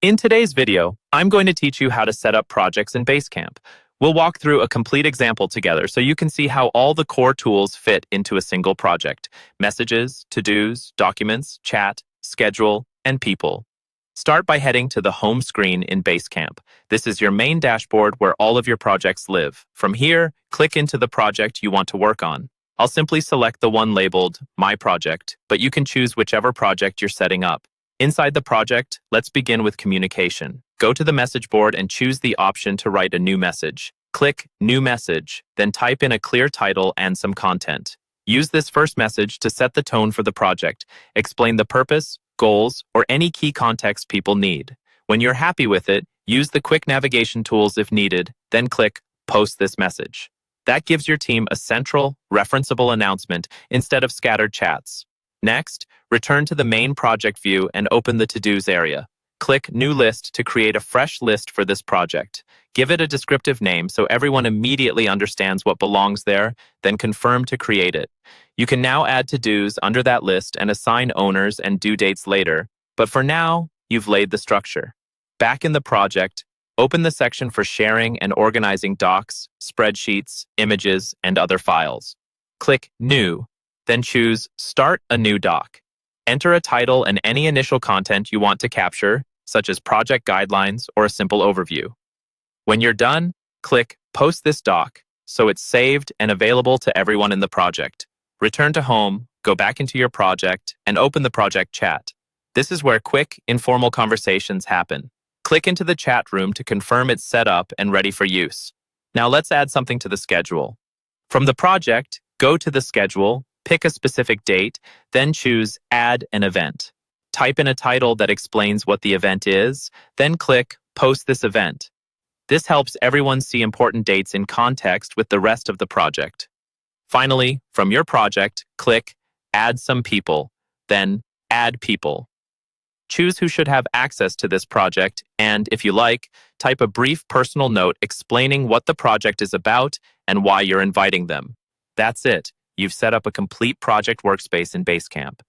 In today's video, I'm going to teach you how to set up projects in Basecamp. We'll walk through a complete example together so you can see how all the core tools fit into a single project: messages, to-dos, documents, chat, schedule, and people. Start by heading to the home screen in Basecamp. This is your main dashboard where all of your projects live. From here, click into the project you want to work on. I'll simply select the one labeled My Project, but you can choose whichever project you're setting up. Inside the project, let's begin with communication. Go to the message board and choose the option to write a new message. Click New Message, then type in a clear title and some content. Use this first message to set the tone for the project. Explain the purpose, goals, or any key context people need. When you're happy with it, use the quick navigation tools if needed, then click Post this message. That gives your team a central, referenceable announcement instead of scattered chats. Next, return to the main project view and open the To-Dos area. Click New List to create a fresh list for this project. Give it a descriptive name so everyone immediately understands what belongs there, then confirm to create it. You can now add to-dos under that list and assign owners and due dates later, but for now, you've laid the structure. Back in the project, open the section for sharing and organizing docs, spreadsheets, images, and other files. Click New, then choose Start a New Doc. Enter a title and any initial content you want to capture, such as project guidelines or a simple overview. When you're done, click Post this doc so it's saved and available to everyone in the project. Return to home, go back into your project, and open the project chat. This is where quick, informal conversations happen. Click into the chat room to confirm it's set up and ready for use. Now let's add something to the schedule. From the project, go to the schedule, pick a specific date, then choose Add an Event. Type in a title that explains what the event is, then click Post this event. This helps everyone see important dates in context with the rest of the project. Finally, from your project, click Add some people, then Add people. Choose who should have access to this project, and if you like, type a brief personal note explaining what the project is about and why you're inviting them. That's it. You've set up a complete project workspace in Basecamp.